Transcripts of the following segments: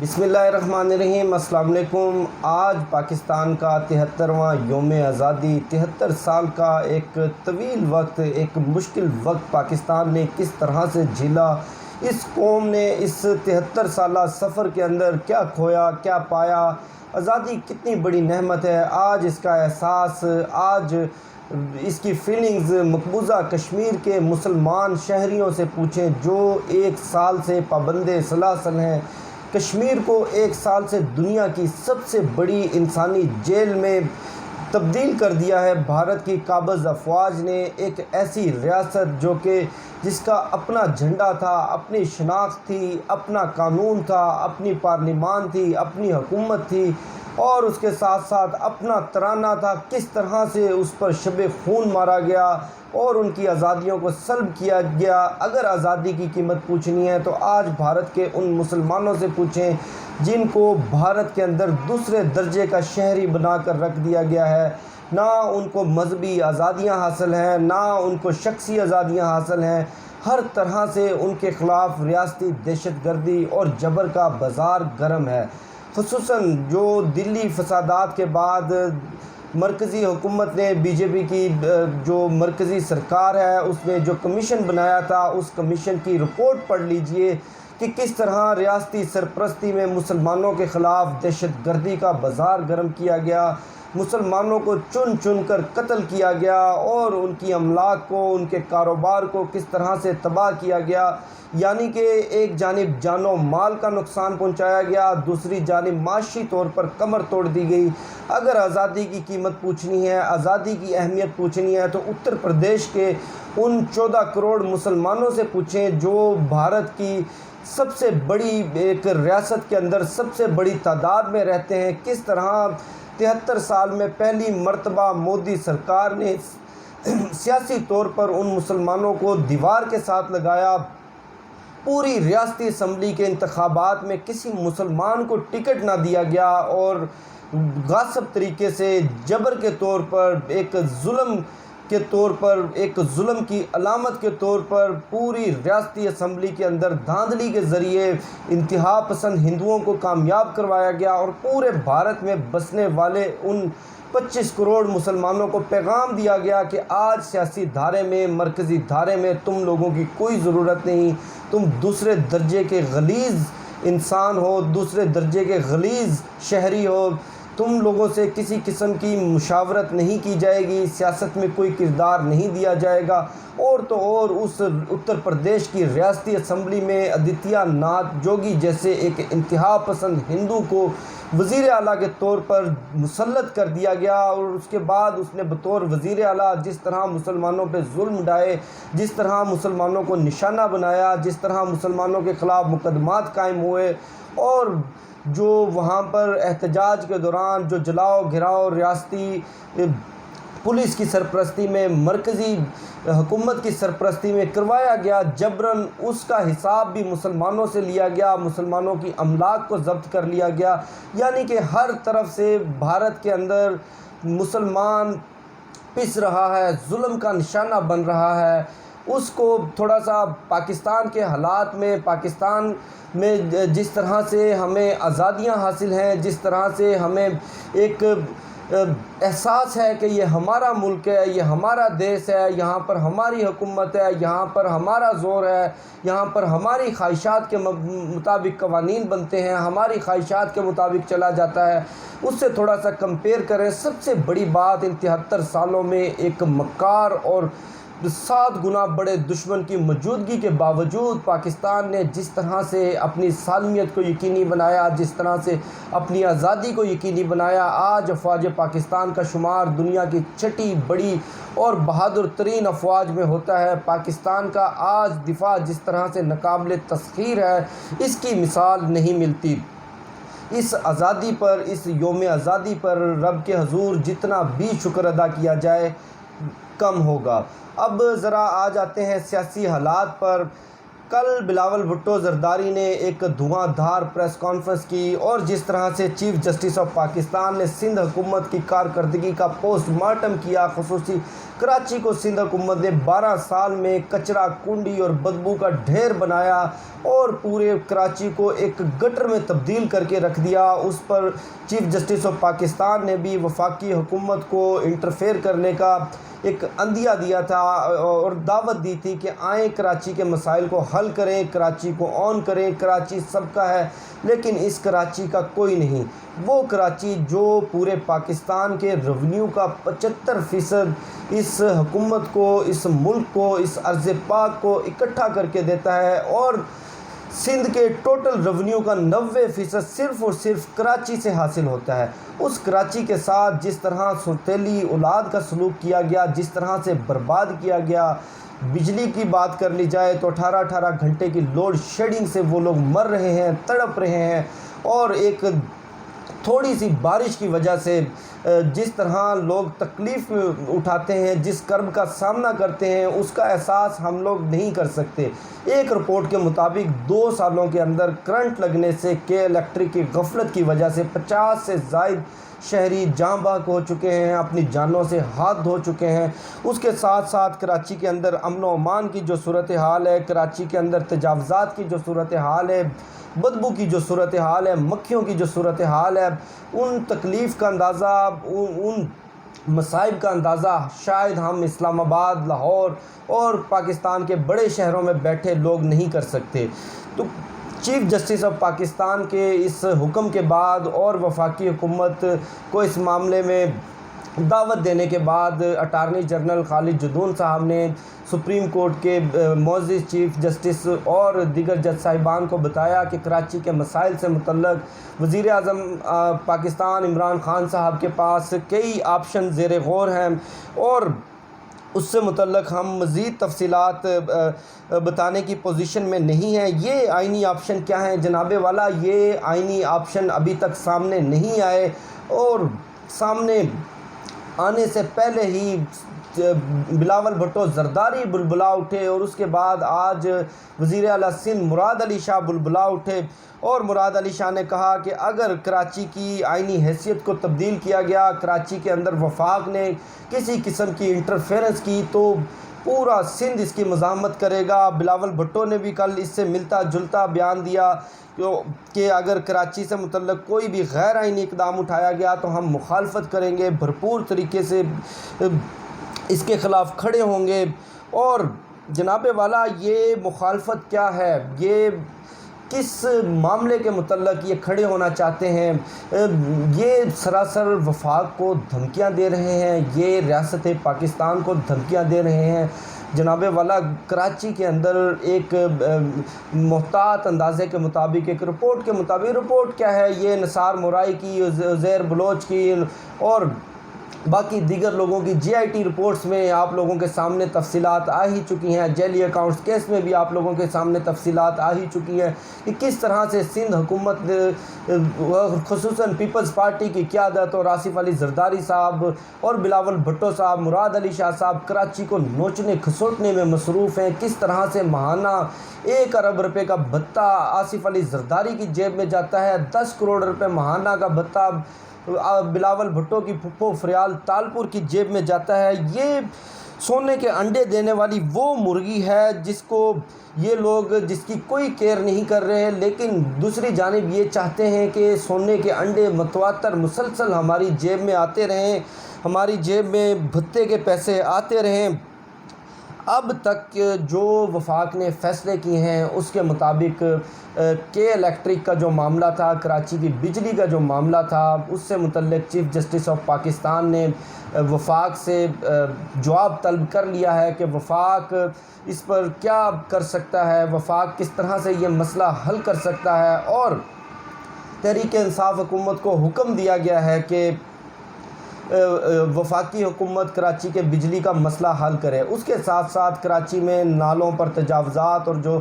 بسم اللہ الرحمن الرحیم۔ السلام علیکم۔ آج پاکستان کا 73واں یوم آزادی، 73 سال کا ایک طویل وقت، ایک مشکل وقت پاکستان نے کس طرح سے جھیلا، اس قوم نے اس 73 سالہ سفر کے اندر کیا کھویا، کیا پایا، آزادی کتنی بڑی نعمت ہے، آج اس کا احساس، آج اس کی فیلنگز مقبوضہ کشمیر کے مسلمان شہریوں سے پوچھیں جو ایک سال سے پابند سلاسل ہیں۔ کشمیر کو ایک سال سے دنیا کی سب سے بڑی انسانی جیل میں تبدیل کر دیا ہے بھارت کی قابض افواج نے۔ ایک ایسی ریاست جو کہ جس کا اپنا جھنڈا تھا، اپنی شناخت تھی، اپنا قانون تھا، اپنی پارلیمان تھی، اپنی حکومت تھی اور اس کے ساتھ ساتھ اپنا ترانہ تھا، کس طرح سے اس پر شب خون مارا گیا اور ان کی آزادیوں کو سلب کیا گیا۔ اگر آزادی کی قیمت پوچھنی ہے تو آج بھارت کے ان مسلمانوں سے پوچھیں جن کو بھارت کے اندر دوسرے درجے کا شہری بنا کر رکھ دیا گیا ہے۔ نہ ان کو مذہبی آزادیاں حاصل ہیں، نہ ان کو شخصی آزادیاں حاصل ہیں، ہر طرح سے ان کے خلاف ریاستی دہشت گردی اور جبر کا بازار گرم ہے۔ خصوصاً جو دلی فسادات کے بعد مرکزی حکومت نے بی جے پی کی جو مرکزی سرکار ہے اس نے جو کمیشن بنایا تھا، اس کمیشن کی رپورٹ پڑھ لیجئے کہ کس طرح ریاستی سرپرستی میں مسلمانوں کے خلاف دہشت گردی کا بازار گرم کیا گیا، مسلمانوں کو چن چن کر قتل کیا گیا اور ان کی املاک کو، ان کے کاروبار کو کس طرح سے تباہ کیا گیا۔ یعنی کہ ایک جانب جان و مال کا نقصان پہنچایا گیا، دوسری جانب معاشی طور پر کمر توڑ دی گئی۔ اگر آزادی کی قیمت پوچھنی ہے، آزادی کی اہمیت پوچھنی ہے تو اتر پردیش کے ان 14 کروڑ مسلمانوں سے پوچھیں جو بھارت کی سب سے بڑی ایک ریاست کے اندر سب سے بڑی تعداد میں رہتے ہیں، کس طرح 73 سال میں پہلی مرتبہ مودی سرکار نے سیاسی طور پر ان مسلمانوں کو دیوار کے ساتھ لگایا۔ پوری ریاستی اسمبلی کے انتخابات میں کسی مسلمان کو ٹکٹ نہ دیا گیا اور غاصب طریقے سے جبر کے طور پر، ایک ظلم کے طور پر، ایک ظلم کی علامت کے طور پر پوری ریاستی اسمبلی کے اندر دھاندلی کے ذریعے انتہا پسند ہندوؤں کو کامیاب کروایا گیا اور پورے بھارت میں بسنے والے ان 25 کروڑ مسلمانوں کو پیغام دیا گیا کہ آج سیاسی دھارے میں، مرکزی دھارے میں تم لوگوں کی کوئی ضرورت نہیں، تم دوسرے درجے کے غلیظ انسان ہو، دوسرے درجے کے غلیظ شہری ہو، تم لوگوں سے کسی قسم کی مشاورت نہیں کی جائے گی، سیاست میں کوئی کردار نہیں دیا جائے گا۔ اور تو اور اس اتر پردیش کی ریاستی اسمبلی میں آدتیہ ناتھ جوگی جیسے ایک انتہا پسند ہندو کو وزیر اعلیٰ کے طور پر مسلط کر دیا گیا اور اس کے بعد اس نے بطور وزیر اعلیٰ جس طرح مسلمانوں پہ ظلم ڈھائے، جس طرح مسلمانوں کو نشانہ بنایا، جس طرح مسلمانوں کے خلاف مقدمات قائم ہوئے اور جو وہاں پر احتجاج کے دوران جو جلاؤ گھراؤ ریاستی پولیس کی سرپرستی میں، مرکزی حکومت کی سرپرستی میں کروایا گیا، جبراً اس کا حساب بھی مسلمانوں سے لیا گیا، مسلمانوں کی املاک کو ضبط کر لیا گیا۔ یعنی کہ ہر طرف سے بھارت کے اندر مسلمان پس رہا ہے، ظلم کا نشانہ بن رہا ہے۔ اس کو تھوڑا سا پاکستان کے حالات میں، پاکستان میں جس طرح سے ہمیں آزادیاں حاصل ہیں، جس طرح سے ہمیں ایک احساس ہے کہ یہ ہمارا ملک ہے، یہ ہمارا دیش ہے، یہاں پر ہماری حکومت ہے، یہاں پر ہمارا زور ہے، یہاں پر ہماری خواہشات کے مطابق قوانین بنتے ہیں، ہماری خواہشات کے مطابق چلا جاتا ہے، اس سے تھوڑا سا کمپیئر کریں۔ سب سے بڑی بات ان 73 سالوں میں ایک مکار اور 7 گنا بڑے دشمن کی موجودگی کے باوجود پاکستان نے جس طرح سے اپنی سالمیت کو یقینی بنایا، جس طرح سے اپنی آزادی کو یقینی بنایا، آج افواج پاکستان کا شمار دنیا کی چھٹی بڑی اور بہادر ترین افواج میں ہوتا ہے۔ پاکستان کا آج دفاع جس طرح سے ناقابل تسخیر ہے، اس کی مثال نہیں ملتی۔ اس آزادی پر، اس یوم آزادی پر رب کے حضور جتنا بھی شکر ادا کیا جائے کم ہوگا۔ اب ذرا آ جاتے ہیں سیاسی حالات پر۔ کل بلاول بھٹو زرداری نے ایک دھواں دھار پریس کانفرنس کی اور جس طرح سے چیف جسٹس آف پاکستان نے سندھ حکومت کی کارکردگی کا پوسٹ مارٹم کیا، خصوصی کراچی کو سندھ حکومت نے 12 سال میں کچرا کنڈی اور بدبو کا ڈھیر بنایا اور پورے کراچی کو ایک گٹر میں تبدیل کر کے رکھ دیا، اس پر چیف جسٹس آف پاکستان نے بھی وفاقی حکومت کو انٹرفیئر کرنے کا ایک عندیہ دیا تھا اور دعوت دی تھی کہ آئیں کراچی کے مسائل کو حل کریں، کراچی کو آن کریں، کراچی سب کا ہے لیکن اس کراچی کا کوئی نہیں، وہ کراچی جو پورے پاکستان کے ریونیو کا 75% اس حکومت کو، اس ملک کو، اس ارض پاک کو اکٹھا کر کے دیتا ہے اور سندھ کے ٹوٹل ریونیو کا 90% صرف اور صرف کراچی سے حاصل ہوتا ہے۔ اس کراچی کے ساتھ جس طرح سوتیلی اولاد کا سلوک کیا گیا، جس طرح سے برباد کیا گیا، بجلی کی بات کر لی جائے تو 18 گھنٹے کی لوڈ شیڈنگ سے وہ لوگ مر رہے ہیں، تڑپ رہے ہیں اور ایک تھوڑی سی بارش کی وجہ سے جس طرح لوگ تکلیف اٹھاتے ہیں، جس کرب کا سامنا کرتے ہیں، اس کا احساس ہم لوگ نہیں کر سکتے۔ ایک رپورٹ کے مطابق 2 سالوں کے اندر کرنٹ لگنے سے کے الیکٹرک کی غفلت کی وجہ سے 50 سے زائد شہری جاں بحق ہو چکے ہیں، اپنی جانوں سے ہاتھ دھو چکے ہیں۔ اس کے ساتھ ساتھ کراچی کے اندر امن و امان کی جو صورتحال ہے، کراچی کے اندر تجاوزات کی جو صورتحال ہے، بدبو کی جو صورتحال ہے، مکھیوں کی جو صورتحال ہے، ان تکلیف کا اندازہ، ان مصائب کا اندازہ شاید ہم اسلام آباد، لاہور اور پاکستان کے بڑے شہروں میں بیٹھے لوگ نہیں کر سکتے۔ تو چیف جسٹس آف پاکستان کے اس حکم کے بعد اور وفاقی حکومت کو اس معاملے میں دعوت دینے کے بعد اٹارنی جنرل خالد جدون صاحب نے سپریم کورٹ کے معزز چیف جسٹس اور دیگر جج صاحبان کو بتایا کہ کراچی کے مسائل سے متعلق وزیر اعظم پاکستان عمران خان صاحب کے پاس کئی آپشن زیر غور ہیں اور اس سے متعلق ہم مزید تفصیلات بتانے کی پوزیشن میں نہیں ہیں۔ یہ آئینی آپشن کیا ہیں جناب والا؟ یہ آئینی آپشن ابھی تک سامنے نہیں آئے اور سامنے آنے سے پہلے ہی بلاول بھٹو زرداری بلبلا اٹھے اور اس کے بعد آج وزیر اعلیٰ سندھ مراد علی شاہ بلبلا اٹھے اور مراد علی شاہ نے کہا کہ اگر کراچی کی آئینی حیثیت کو تبدیل کیا گیا، کراچی کے اندر وفاق نے کسی قسم کی انٹرفیرنس کی تو پورا سندھ اس کی مزاحمت کرے گا۔ بلاول بھٹو نے بھی کل اس سے ملتا جلتا بیان دیا کہ اگر کراچی سے متعلق کوئی بھی غیر آئینی اقدام اٹھایا گیا تو ہم مخالفت کریں گے، بھرپور طریقے سے اس کے خلاف کھڑے ہوں گے۔ اور جناب والا یہ مخالفت کیا ہے؟ یہ کس معاملے کے متعلق یہ کھڑے ہونا چاہتے ہیں؟ یہ سراسر وفاق کو دھمکیاں دے رہے ہیں، یہ ریاست پاکستان کو دھمکیاں دے رہے ہیں۔ جناب والا کراچی کے اندر ایک محتاط اندازے کے مطابق، ایک رپورٹ کے مطابق، رپورٹ کیا ہے، یہ نثار مورائی کی، عزیر بلوچ کی اور باقی دیگر لوگوں کی جی آئی ٹی رپورٹس میں آپ لوگوں کے سامنے تفصیلات آ ہی چکی ہیں، جیلی اکاؤنٹس کیس میں بھی آپ لوگوں کے سامنے تفصیلات آ ہی چکی ہیں کہ کس طرح سے سندھ حکومت خصوصاً پیپلز پارٹی کی قیادت اور آصف علی زرداری صاحب اور بلاول بھٹو صاحب، مراد علی شاہ صاحب کراچی کو نوچنے کھسوٹنے میں مصروف ہیں۔ کس طرح سے ماہانہ 1 ارب روپے کا بھتہ آصف علی زرداری کی جیب میں جاتا ہے، 10 کروڑ روپے ماہانہ کا بھتہ بلاول بھٹو کی پھپھو فریال تالپور کی جیب میں جاتا ہے۔ یہ سونے کے انڈے دینے والی وہ مرغی ہے جس کو یہ لوگ، جس کی کوئی کیئر نہیں کر رہے ہیں، لیکن دوسری جانب یہ چاہتے ہیں کہ سونے کے انڈے متواتر مسلسل ہماری جیب میں آتے رہیں، ہماری جیب میں بھتے کے پیسے آتے رہیں۔ اب تک جو وفاق نے فیصلے کیے ہیں اس کے مطابق کے الیکٹرک کا جو معاملہ تھا، کراچی کی بجلی کا جو معاملہ تھا، اس سے متعلق چیف جسٹس آف پاکستان نے وفاق سے جواب طلب کر لیا ہے کہ وفاق اس پر کیا کر سکتا ہے، وفاق کس طرح سے یہ مسئلہ حل کر سکتا ہے، اور تحریک انصاف حکومت کو حکم دیا گیا ہے کہ وفاقی حکومت کراچی کے بجلی کا مسئلہ حل کرے، اس کے ساتھ ساتھ کراچی میں نالوں پر تجاوزات اور جو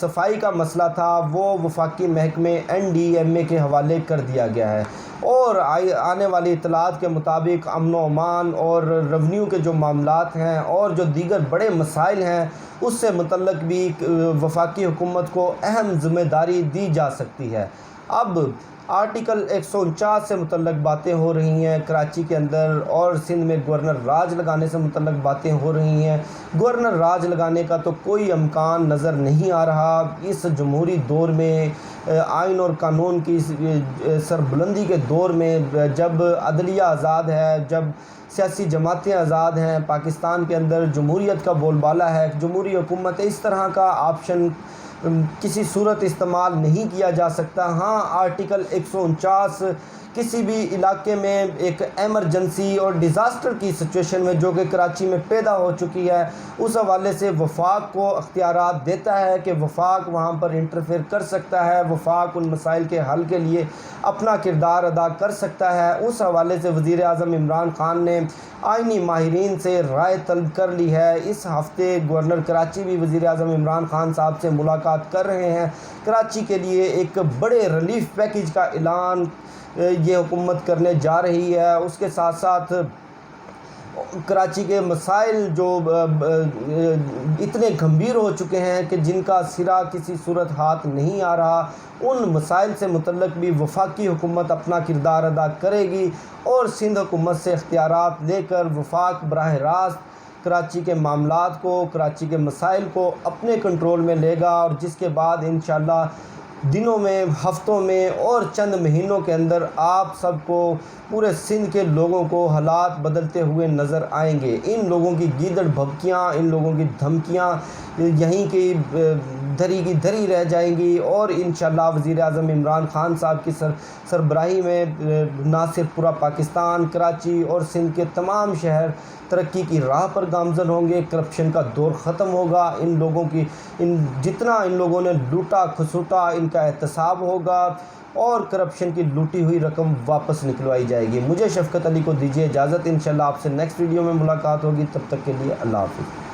صفائی کا مسئلہ تھا وہ وفاقی محکمے NDMA کے حوالے کر دیا گیا ہے، اور آنے والی اطلاعات کے مطابق امن و امان اور ریونیو کے جو معاملات ہیں اور جو دیگر بڑے مسائل ہیں اس سے متعلق بھی وفاقی حکومت کو اہم ذمہ داری دی جا سکتی ہے۔ اب آرٹیکل 149 سے متعلق باتیں ہو رہی ہیں کراچی کے اندر، اور سندھ میں گورنر راج لگانے سے متعلق باتیں ہو رہی ہیں۔ گورنر راج لگانے کا تو کوئی امکان نظر نہیں آ رہا اس جمہوری دور میں، آئین اور قانون کی سربلندی کے دور میں، جب عدلیہ آزاد ہے، جب سیاسی جماعتیں آزاد ہیں، پاکستان کے اندر جمہوریت کا بول بالا ہے، جمہوری حکومت اس طرح کا آپشن کسی صورت استعمال نہیں کیا جا سکتا۔ ہاں، آرٹیکل 149 کسی بھی علاقے میں ایک ایمرجنسی اور ڈیزاسٹر کی سچویشن میں جو کہ کراچی میں پیدا ہو چکی ہے، اس حوالے سے وفاق کو اختیارات دیتا ہے کہ وفاق وہاں پر انٹرفیئر کر سکتا ہے، وفاق ان مسائل کے حل کے لیے اپنا کردار ادا کر سکتا ہے۔ اس حوالے سے وزیر اعظم عمران خان نے آئینی ماہرین سے رائے طلب کر لی ہے۔ اس ہفتے گورنر کراچی بھی وزیر اعظم عمران خان صاحب سے ملاقات کر رہے ہیں۔ کراچی کے لیے ایک بڑے ریلیف پیکیج کا اعلان یہ حکومت کرنے جا رہی ہے۔ اس کے ساتھ ساتھ کراچی کے مسائل جو اتنے گھمبیر ہو چکے ہیں کہ جن کا سرا کسی صورت ہاتھ نہیں آ رہا، ان مسائل سے متعلق بھی وفاقی حکومت اپنا کردار ادا کرے گی، اور سندھ حکومت سے اختیارات لے کر وفاق براہ راست کراچی کے معاملات کو، کراچی کے مسائل کو اپنے کنٹرول میں لے گا، اور جس کے بعد انشاءاللہ دنوں میں، ہفتوں میں اور چند مہینوں کے اندر آپ سب کو، پورے سندھ کے لوگوں کو حالات بدلتے ہوئے نظر آئیں گے۔ ان لوگوں کی گیدڑ بھبکیاں، ان لوگوں کی دھمکیاں یہیں کی دھری کی دھری رہ جائیں گی، اور انشاءاللہ وزیر اعظم عمران خان صاحب کی سربراہی میں نہ صرف پورا پاکستان، کراچی اور سندھ کے تمام شہر ترقی کی راہ پر گامزن ہوں گے۔ کرپشن کا دور ختم ہوگا، جتنا ان لوگوں نے لوٹا کھسوٹا ان کا احتساب ہوگا، اور کرپشن کی لوٹی ہوئی رقم واپس نکلوائی جائے گی۔ مجھے شفقت علی کو دیجیے اجازت، انشاءاللہ آپ سے نیکسٹ ویڈیو میں ملاقات ہوگی، تب تک کے لیے اللہ حافظ۔